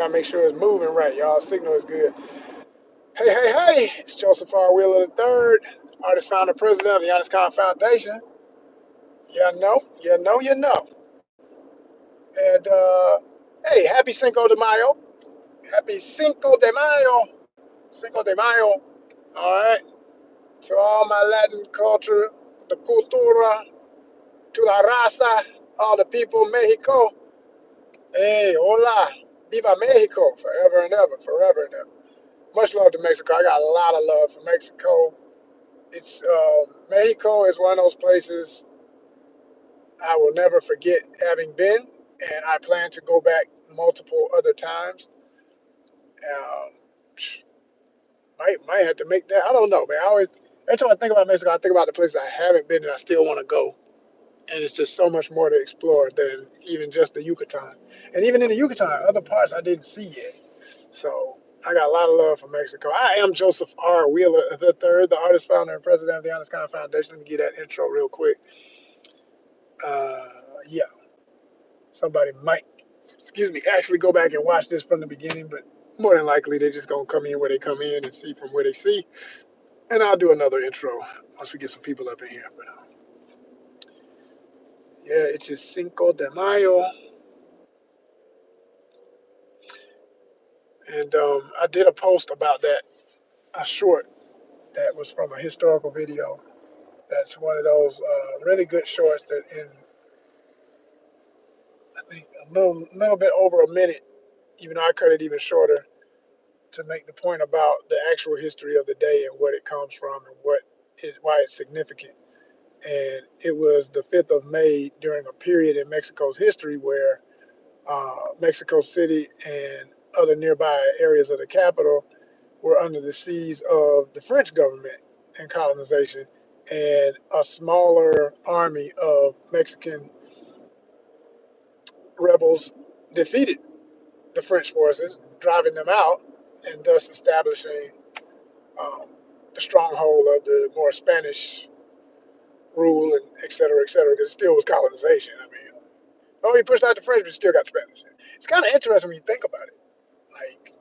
Gotta make sure it's moving right, y'all. Signal is good. Hey, hey, hey! It's Joseph R. Wheeler III, artist, founder, president of the ONYXCON Foundation. You know. And hey, happy Cinco de Mayo! Happy Cinco de Mayo! Cinco de Mayo! All right, to all my Latin culture, the cultura, to la raza, all the people, Mexico. Hey, hola, viva Mexico, forever and ever, forever and ever. Much love to Mexico. I got a lot of love for Mexico. It's Mexico is one of those places I will never forget having been, and I plan to go back multiple other times. Um, might have to make that. I don't know, man. I always every time I think about Mexico, I think about the places I haven't been and I still want to go. And it's just so much more to explore than even just the Yucatan. And even in the Yucatan, other parts I didn't see yet. So I got a lot of love for Mexico. I am Joseph R. Wheeler III, the artist, founder, and president of the Honest Kind Foundation. Let me get that intro real quick. Uh, yeah, somebody might, actually go back and watch this from the beginning, but more than likely they're just gonna come in where they come in and see from where they see. And I'll do another intro once we get some people up in here. But yeah, it's just Cinco de Mayo, and I did a post about that, a short that was from a historical video. That's one of those really good shorts that in I think a little bit over a minute, even though I cut it even shorter to make the point about the actual history of the day and what it comes from and why it's significant. And it was the 5th of May during a period in Mexico's history where Mexico City and other nearby areas of the capital were under the siege of the French government and colonization, and a smaller army of Mexican rebels defeated the French forces, driving them out, and thus establishing um, the stronghold of the more Spanish rule and et cetera, because it still was colonization. I mean, oh, he pushed out the French, but still got Spanish. It's kind of interesting when you think about it. Like,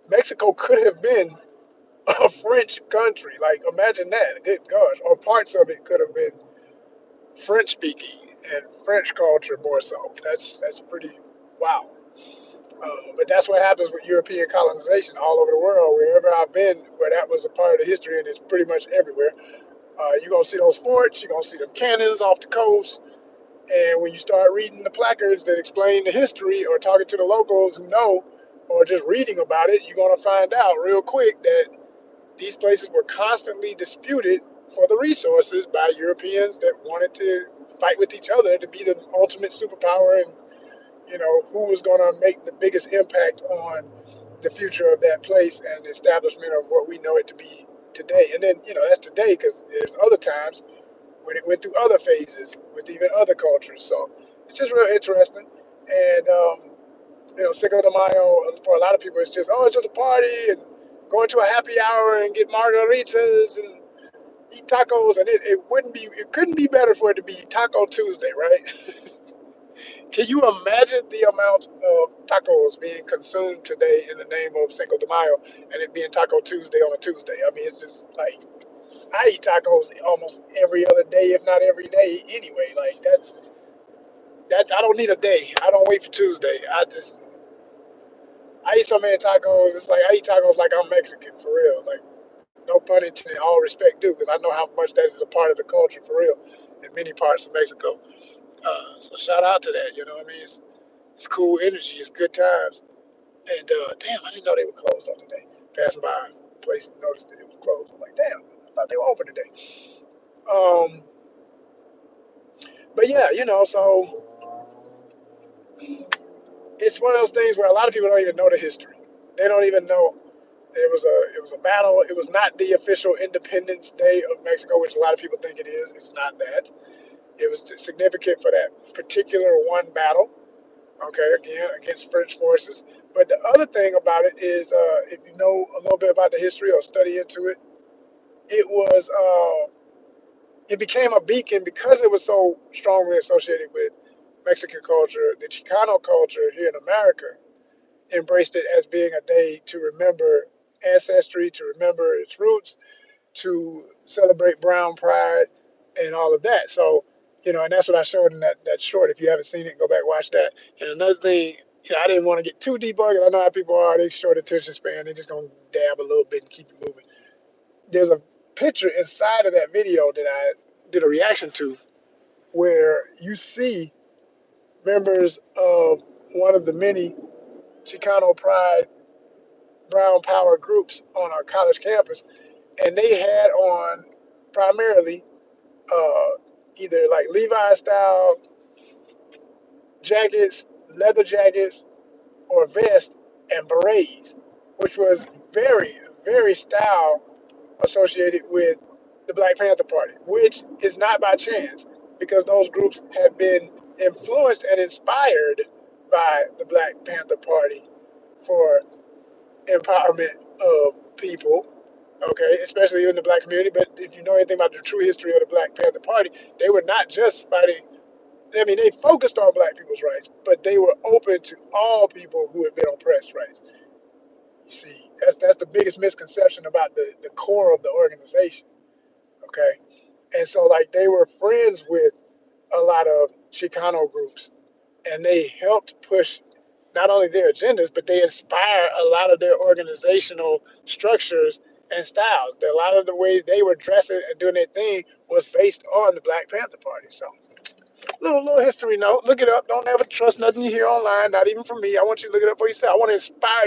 Mexico could have been a French country. Like, imagine that. Good gosh. Or parts of it could have been French speaking and French culture more so. That's pretty wow. But that's what happens with European colonization all over the world. Wherever I've been, where that was a part of the history, and it's pretty much everywhere. You're gonna see those forts. You're gonna see them cannons off the coast. And when you start reading the placards that explain the history, or talking to the locals who know, or just reading about it, you're gonna find out real quick that these places were constantly disputed for the resources by Europeans that wanted to fight with each other to be the ultimate superpower, and who was going to make the biggest impact on the future of that place and the establishment of what we know it to be today. And then that's today, because there's other times when it went through other phases with even other cultures. So it's just real interesting. And Cinco de Mayo, for a lot of people, it's just a party and going to a happy hour and get margaritas and eat tacos. And it couldn't be better for it to be Taco Tuesday, right? Can you imagine the amount of tacos being consumed today in the name of Cinco de Mayo, and it being Taco Tuesday on a Tuesday? I mean, it's just like, I eat tacos almost every other day, if not every day anyway. Like, I don't need a day. I don't wait for Tuesday. I eat so many tacos. It's like I eat tacos like I'm Mexican for real. Like, no pun intended, all respect due, because I know how much that is a part of the culture for real in many parts of Mexico. So shout out to that. You know what I mean? It's cool energy. It's good times. And damn, I didn't know they were closed on today. Passing by a place and noticed that it was closed. I'm like, damn, I thought they were open today. Um, but yeah, so it's one of those things where a lot of people don't even know the history. They don't even know it was a battle. It was not the official Independence Day of Mexico, which a lot of people think it is. It's not that. It was significant for that particular one battle. Okay, again against French forces. But the other thing about it is, if you know a little bit about the history or study into it, it was it became a beacon because it was so strongly associated with Mexican culture, the Chicano culture here in America. embraced it as being a day to remember ancestry, to remember its roots, to celebrate brown pride and all of that. So, and that's what I showed in that short. If you haven't seen it, go back watch that. And another thing, I didn't want to get too deep on it. I know how people are, they short attention span, they just gonna dab a little bit and keep it moving. There's a picture inside of that video that I did a reaction to where you see members of one of the many Chicano Pride Brown Power groups on our college campus, and they had on primarily uh, either like Levi style jackets, leather jackets, or vests and berets, which was very, very style associated with the Black Panther Party, which is not by chance because those groups have been influenced and inspired by the Black Panther Party for empowerment of people, okay, especially in the black community. But if you know anything about the true history of the Black Panther Party, they were not just fighting. I mean, they focused on black people's rights, but they were open to all people who had been oppressed rights. You see, that's the biggest misconception about the core of the organization. Okay, and so like they were friends with a lot of Chicano groups, and they helped push not only their agendas, but they inspire a lot of their organizational structures and styles. A lot of the way they were dressing and doing their thing was based on the Black Panther Party. So little history note. Look it up. Don't ever trust nothing you hear online, not even from me. I want you to look it up for yourself. I want to inspire